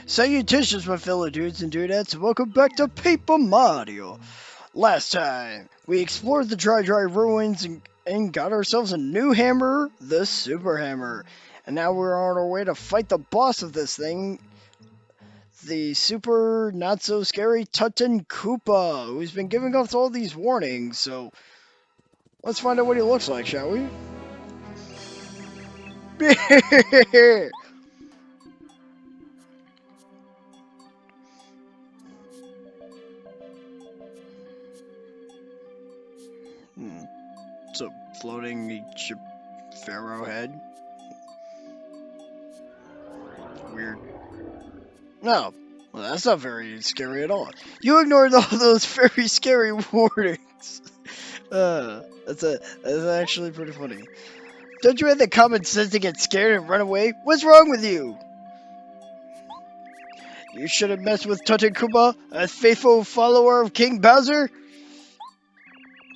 Salutations, my fellow dudes and dudettes, and welcome back to Paper Mario. Last time, we explored the Dry Ruins and got ourselves a new hammer, the Super Hammer. And now we're on our way to fight the boss of this thing, the super not-so-scary Tutton Koopa, who's been giving us all these warnings, so let's find out what he looks like, shall we? It's a floating pharaoh head. Weird. No, well, that's not very scary at all. You ignored all those very scary warnings. That's actually pretty funny. Don't you have the common sense to get scared and run away? What's wrong with you? You shouldn't mess with Tutton Koopa, a faithful follower of King Bowser.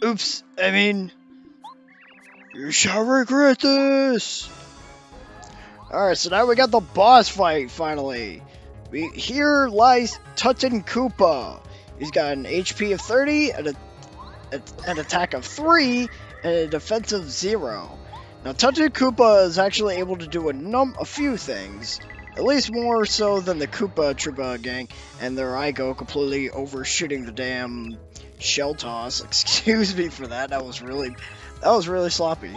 Oops, I mean, you shall regret this. Alright, so now we got the boss fight, finally. Here lies Tutton Koopa. He's got an HP of 30, an attack of 3, and a defense of 0. Now, Tutton Koopa is actually able to do a few things. At least more so than the Koopa Troopa gang. And there I go, completely overshooting the damn shell toss. Excuse me for that. That was really sloppy.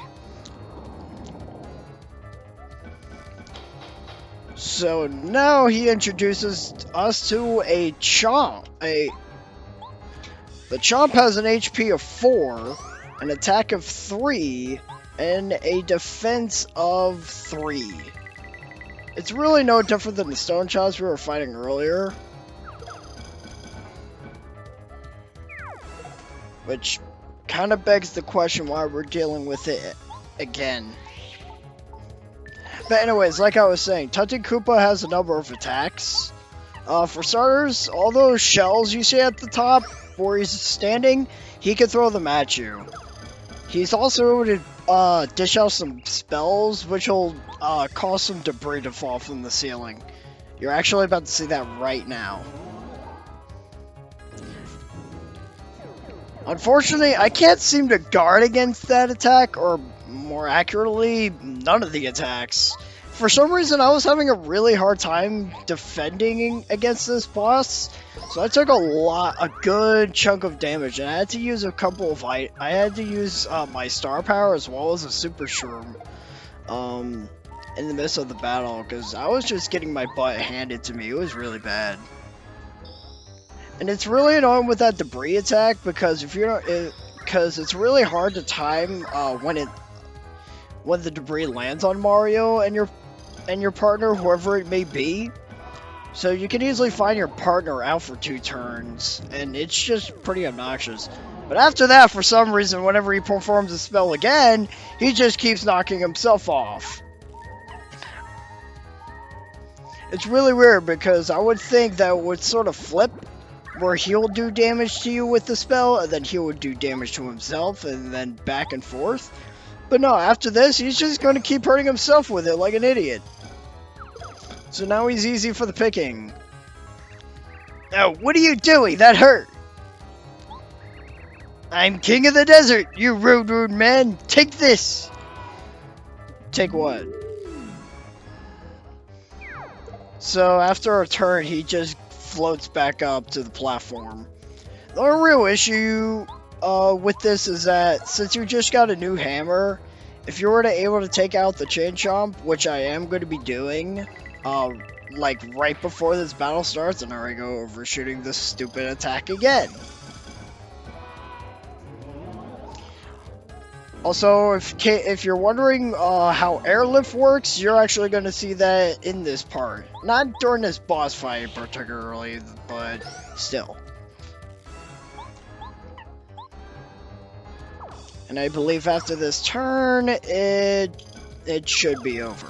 So now he introduces us to a Chomp. The Chomp has an HP of 4, an attack of 3, and a defense of 3. It's really no different than the Stone Chops we were fighting earlier. Which kind of begs the question why we're dealing with it again. But anyways, like I was saying, Tutton Koopa has a number of attacks. For starters, all those shells you see at the top where he's standing, he can throw them at you. He's also able to dish out some spells, which will cause some debris to fall from the ceiling. You're actually about to see that right now. Unfortunately, I can't seem to guard against that attack, or more accurately, none of the attacks. For some reason, I was having a really hard time defending against this boss, so I took a good chunk of damage, and I had to use a couple of I had to use my star power as well as a super shroom in the midst of the battle, because I was just getting my butt handed to me. It was really bad. And it's really annoying with that debris attack, because it's really hard to time when the debris lands on Mario and your partner, whoever it may be. So you can easily find your partner out for 2 turns, and it's just pretty obnoxious. But after that, for some reason, whenever he performs a spell again, he just keeps knocking himself off. It's really weird, because I would think that it would sort of flip, where he'll do damage to you with the spell, and then he would do damage to himself, and then back and forth. But no, after this, he's just going to keep hurting himself with it like an idiot. So now he's easy for the picking. Now, what are you doing? That hurt. I'm king of the desert, you rude man. Take this. Take what? So after a turn, he just floats back up to the platform. The real issue with this is that since you just got a new hammer, if you were able to take out the Chain Chomp, which I am going to be doing, like right before this battle starts, and there I go, overshooting this stupid attack again. Also, if you're wondering how airlift works, you're actually going to see that in this part. Not during this boss fight particularly, but still. And I believe after this turn, it should be over.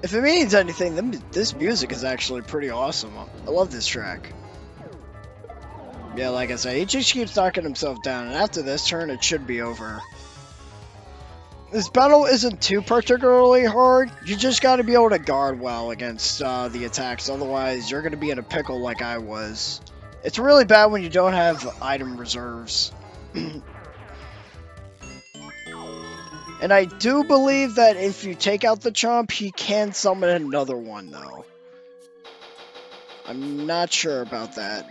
If it means anything, then this music is actually pretty awesome. I love this track. Yeah, like I said, he just keeps knocking himself down, and after this turn, it should be over. This battle isn't too particularly hard. You just got to be able to guard well against the attacks. Otherwise, you're going to be in a pickle like I was. It's really bad when you don't have item reserves. And I do believe that if you take out the Chomp, he can summon another one, though. I'm not sure about that,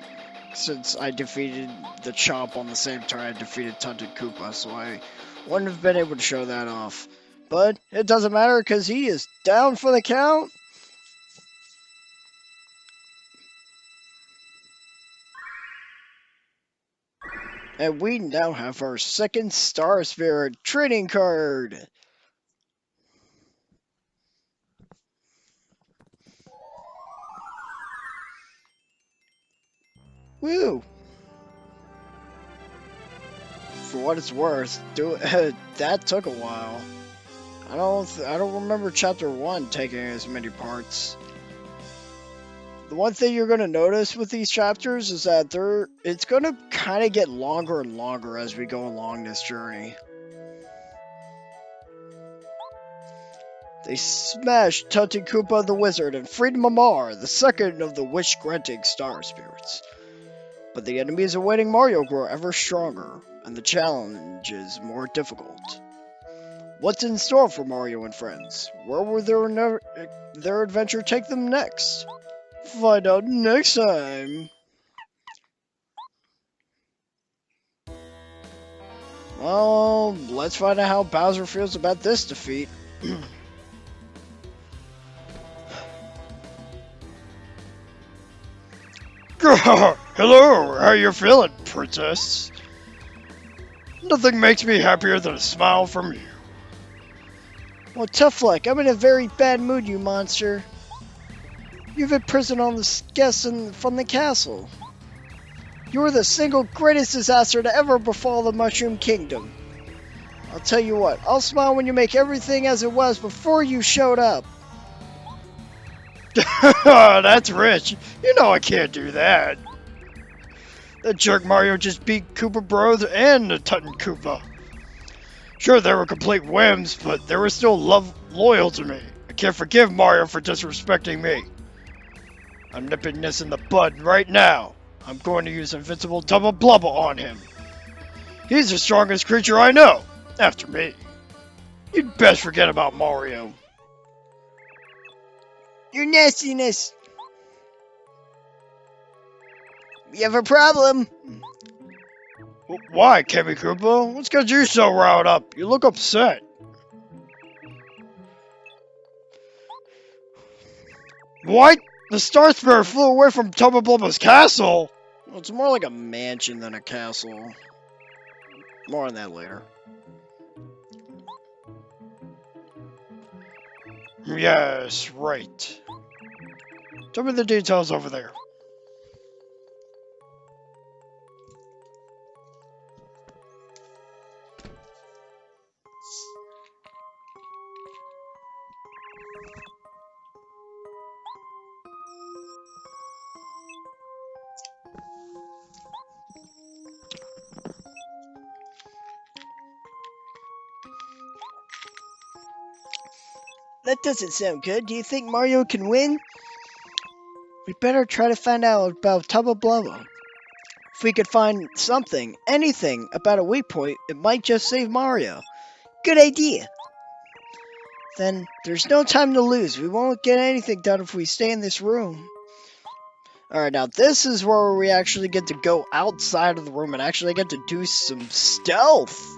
since I defeated the Chomp on the same turn I defeated Tunted Koopa, so I wouldn't have been able to show that off. But it doesn't matter, because he is down for the count. And we now have our second Star Spirit training card. Woo! For what it's worth, that took a while. I don't remember Chapter 1 taking as many parts. The one thing you're going to notice with these chapters is that it's going to kind of get longer and longer as we go along this journey. They smashed Tunted Koopa the Wizard and freed Mamar, the second of the wish-granting Star Spirits. But the enemies awaiting Mario grow ever stronger, and the challenge is more difficult. What's in store for Mario and friends? Where will their adventure take them next? Find out next time! Well, let's find out how Bowser feels about this defeat. Hello, how you feeling, princess? Nothing makes me happier than a smile from you. Well, tough luck. I'm in a very bad mood, you monster. You've imprisoned all the guests from the castle. You were the single greatest disaster to ever befall the Mushroom Kingdom. I'll tell you what, I'll smile when you make everything as it was before you showed up. That's rich. You know I can't do that. That jerk Mario just beat Koopa Bros and the Tunted Koopa. Sure, they were complete whims, but they were still loyal to me. I can't forgive Mario for disrespecting me. I'm nipping this in the bud right now. I'm going to use Invincible Double Blubble on him. He's the strongest creature I know, after me. You'd best forget about Mario. Your nastiness. We have a problem. Why, Kemi Koopa? What's got you so riled up? You look upset. What? The Star Spirit flew away from Tubba Blubba's castle? Well, it's more like a mansion than a castle. More on that later. Yes, right. Tell me the details over there. That doesn't sound good. Do you think Mario can win? We better try to find out about Tubba Blubba. If we could find something, anything, about a weak point, it might just save Mario. Good idea. Then, there's no time to lose. We won't get anything done if we stay in this room. Alright, now this is where we actually get to go outside of the room and actually get to do some stealth.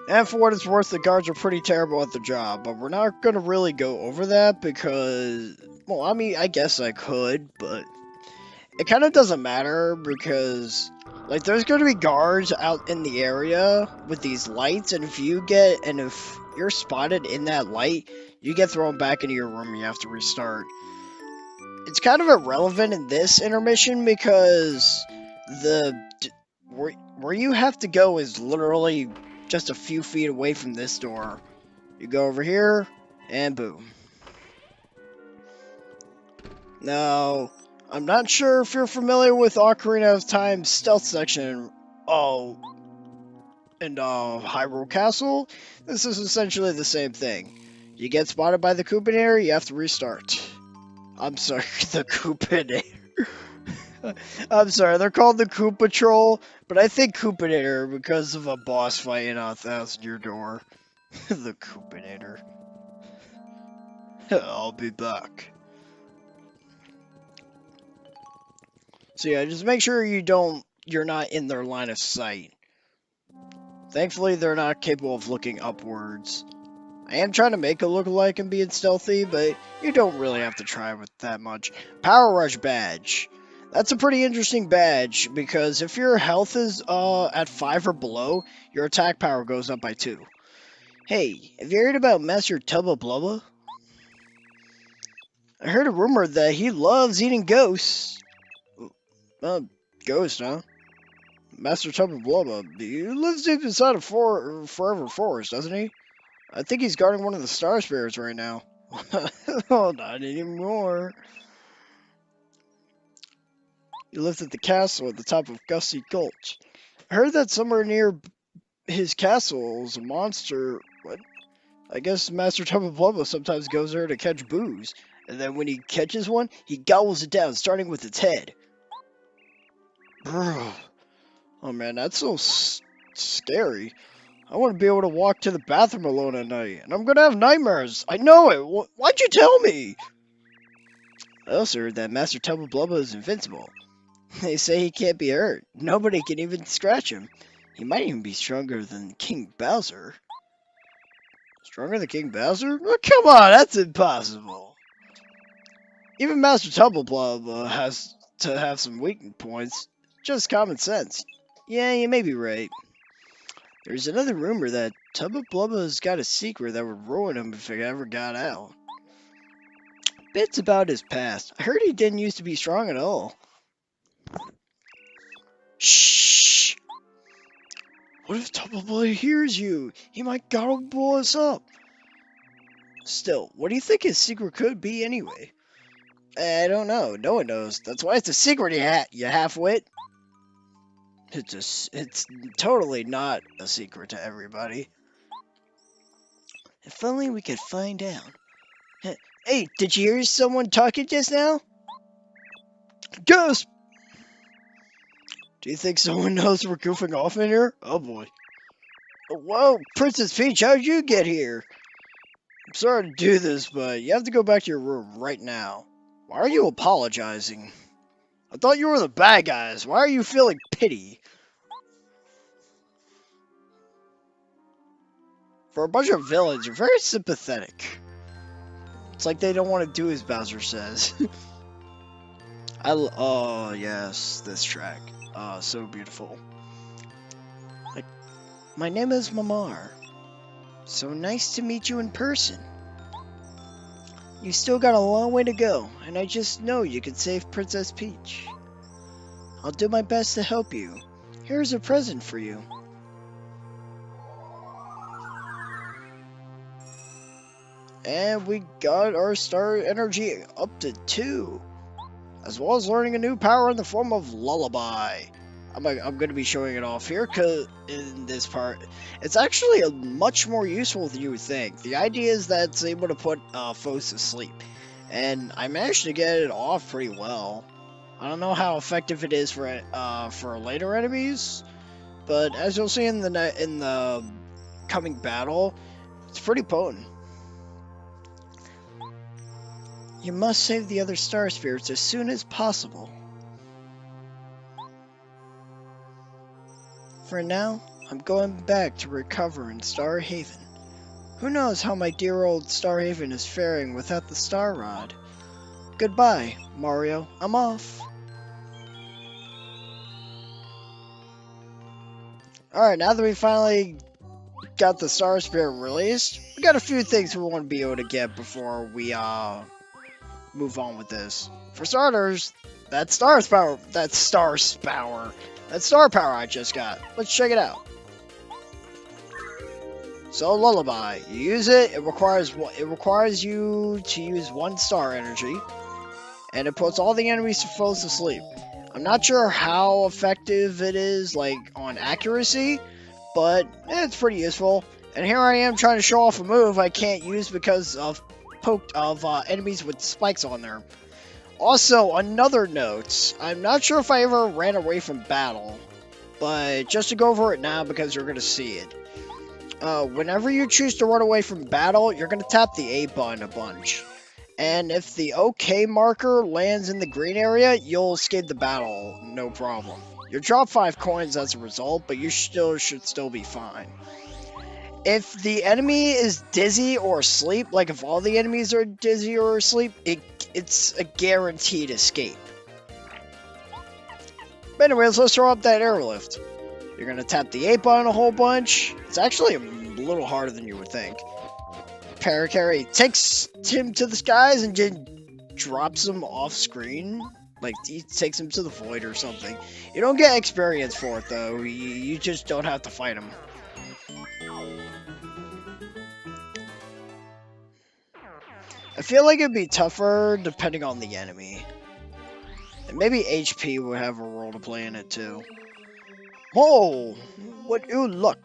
And for what it's worth, the guards are pretty terrible at the job, but we're not going to really go over that because, well, I mean, I guess I could, but it kind of doesn't matter because, like, there's going to be guards out in the area with these lights, and if you're spotted in that light, you get thrown back into your room and you have to restart. It's kind of irrelevant in this intermission because where you have to go is literally just a few feet away from this door. You go over here, and boom. Now, I'm not sure if you're familiar with Ocarina of Time's stealth section. Oh. in Hyrule Castle, this is essentially the same thing. You get spotted by the Koopinator, you have to restart. I'm sorry, the Koopinator. I'm sorry, they're called the Koopa Patrol, but I think Koopinator because of a boss fight in 1,000 Year Door. The Koopinator. I'll be back. So yeah, just make sure you're not in their line of sight. Thankfully, they're not capable of looking upwards. I am trying to make a lookalike and being stealthy, but you don't really have to try with that much. Power Rush Badge. That's a pretty interesting badge, because if your health is at 5 or below, your attack power goes up by 2. Hey, have you heard about Master Tubba Blubba? I heard a rumor that he loves eating ghosts. Ghost, huh? Master Tubba Blubba, he lives deep inside a forever forest, doesn't he? I think he's guarding one of the star spirits right now. Oh, not anymore. He lives at the castle at the top of Gusty Gulch. I heard that somewhere near his castle is a monster. What? I guess Master Tubba Blubba sometimes goes there to catch boos. And then when he catches one, he gobbles it down, starting with its head. Brr. Oh man, that's so scary. I want to be able to walk to the bathroom alone at night, and I'm gonna have nightmares. I know it. Why'd you tell me? I also heard that Master Tubba Blubba is invincible. They say he can't be hurt. Nobody can even scratch him. He might even be stronger than King Bowser. Stronger than King Bowser? Oh, come on, that's impossible. Even Master Tubba Blubba has to have some weak points. Just common sense. Yeah, you may be right. There's another rumor that Tubba Blubba's got a secret that would ruin him if it ever got out. Bits about his past. I heard he didn't used to be strong at all. Shh! What if Tubba Blubba hears you? He might gobble us up. Still, what do you think his secret could be anyway? I don't know. No one knows. That's why it's a secret, you halfwit. It's totally not a secret to everybody. If only we could find out. Hey, did you hear someone talking just now? Gasp! Do you think someone knows we're goofing off in here? Oh boy. Whoa, Princess Peach, how'd you get here? I'm sorry to do this, but you have to go back to your room right now. Why are you apologizing? I thought you were the bad guys. Why are you feeling pity? For a bunch of villains, you're very sympathetic. It's like they don't want to do as Bowser says. Oh, yes, this track. So beautiful. My name is Mamar. So nice to meet you in person. You still got a long way to go, and I just know you can save Princess Peach. I'll do my best to help you. Here's a present for you. And we got our star energy up to 2. As well as learning a new power in the form of Lullaby. I'm going to be showing it off here because in this part, it's actually much more useful than you would think. The idea is that it's able to put foes to sleep. And I managed to get it off pretty well. I don't know how effective it is for later enemies, but as you'll see in the coming battle, it's pretty potent. You must save the other star spirits as soon as possible. For now, I'm going back to recover in Star Haven. Who knows how my dear old Star Haven is faring without the Star Rod. Goodbye, Mario. I'm off. Alright, now that we finally got the Star Spirit released, we got a few things we want to be able to get before we move on with this. For starters, that star power I just got. Let's check it out. So Lullaby, you use it. It requires you to use 1 star energy, and it puts all the enemies to foes to sleep. I'm not sure how effective it is, like on accuracy, but it's pretty useful. And here I am trying to show off a move I can't use because of enemies with spikes on there. Also, another note, I'm not sure if I ever ran away from battle, but just to go over it now because you're going to see it. Whenever you choose to run away from battle, you're going to tap the A button a bunch. And if the OK marker lands in the green area, you'll escape the battle, no problem. You'll drop 5 coins as a result, but you should still be fine. If the enemy is dizzy or asleep, like if all the enemies are dizzy or asleep, it's a guaranteed escape. But anyways, let's throw up that airlift. You're going to tap the A button a whole bunch. It's actually a little harder than you would think. Paracarry takes him to the skies and then drops him off screen. Like, he takes him to the void or something. You don't get experience for it, though. You just don't have to fight him. I feel like it'd be tougher depending on the enemy. And maybe HP would have a role to play in it, too. Oh, what ill luck.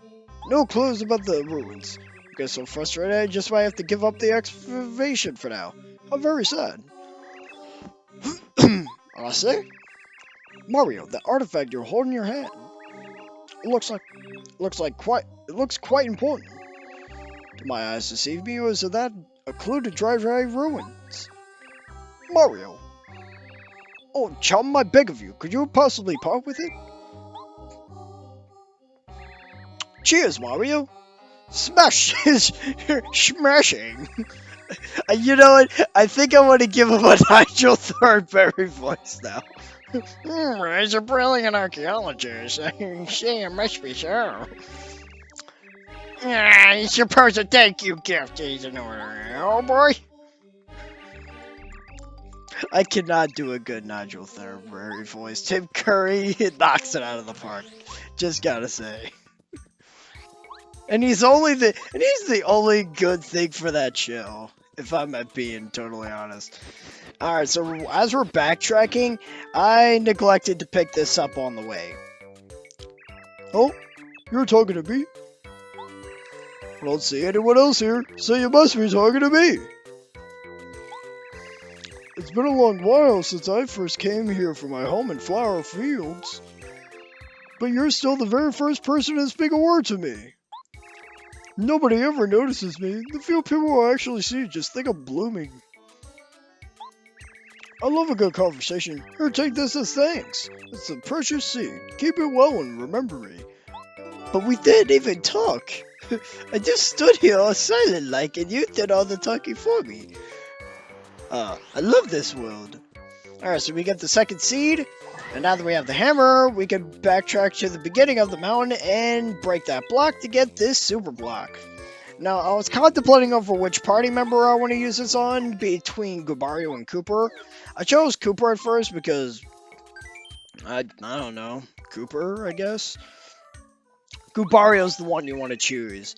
No clues about the ruins. I get so frustrated I just might have to give up the excavation for now. I'm very sad. I say? Mario, the artifact you're holding in your hand. It looks quite important. To my eyes deceive me, was that a clue to Dry Ruins? Mario. Oh, chum, I beg of you, could you possibly part with it? Cheers, Mario. Smash is smashing. You know what? I think I want to give him a Nigel Thornberry voice now. He's a brilliant archaeologist. I must be so. I suppose a thank you gift is in order. Oh boy. I cannot do a good Nigel Thornberry voice. Tim Curry knocks it out of the park. Just gotta say. And he's the only good thing for that show, if I'm being totally honest. Alright, so as we're backtracking, I neglected to pick this up on the way. Oh, you're talking to me? I don't see anyone else here, so you must be talking to me. It's been a long while since I first came here from my home in Flower Fields. But you're still the very first person to speak a word to me. Nobody ever notices me. The few people I actually see just think I'm blooming. I love a good conversation. Here, take this as thanks. It's a precious seed. Keep it well and remember me. But we didn't even talk. I just stood here all silent like, and you did all the talking for me. I love this world. Alright, so we get the second seed. And now that we have the hammer, we can backtrack to the beginning of the mountain and break that block to get this super block. Now, I was contemplating over which party member I want to use this on between Goombario and Kooper. I chose Kooper at first because, I don't know, Kooper, I guess? Goombario's the one you want to choose,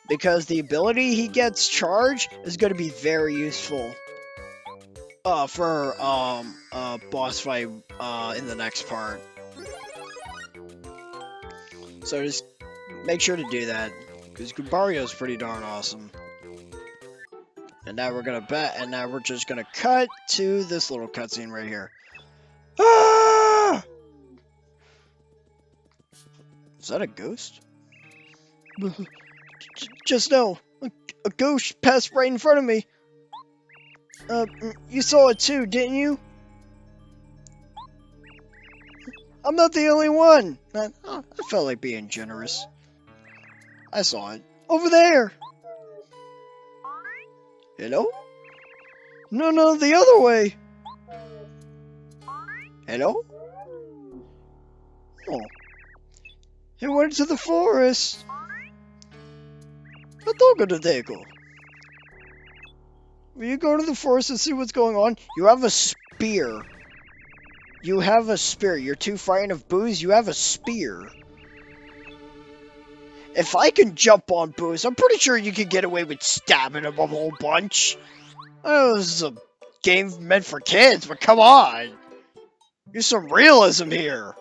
because the ability he gets charged is going to be very useful. For boss fight in the next part. So just make sure to do that, because Goombario is pretty darn awesome. And now we're gonna and now we're just gonna cut to this little cutscene right here. Ah! Is that a ghost? Just know, a ghost passed right in front of me. You saw it too, didn't you? I'm not the only one. I felt like being generous. I saw it. Over there! Hello? No, the other way! Hello? Oh. It went to the forest! I thought to take it. Will you go to the forest and see what's going on? You have a spear. You have a spear. You're too frightened of Booze. You have a spear. If I can jump on Booze, I'm pretty sure you could get away with stabbing him a whole bunch. I know this is a game meant for kids, but come on. Use some realism here.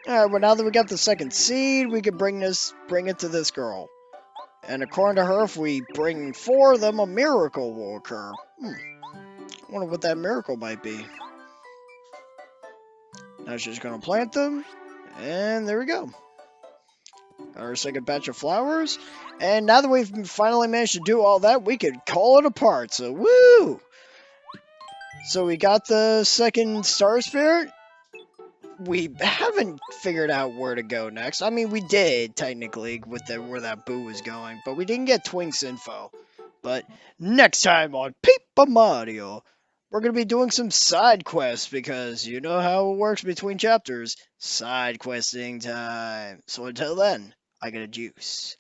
Alright, well now that we got the second seed, we can bring it to this girl. And according to her, if we bring 4 of them, a miracle will occur. I wonder what that miracle might be. Now she's gonna plant them, and there we go. Got our second batch of flowers, and now that we've finally managed to do all that, we could call it a part, so woo! So we got the second Star Spirit. We haven't figured out where to go next. I mean, we did, technically, with where that Boo was going, but we didn't get Twink's info. But next time on Paper Mario, we're going to be doing some side quests, because you know how it works between chapters. Side questing time. So until then, I got a juice.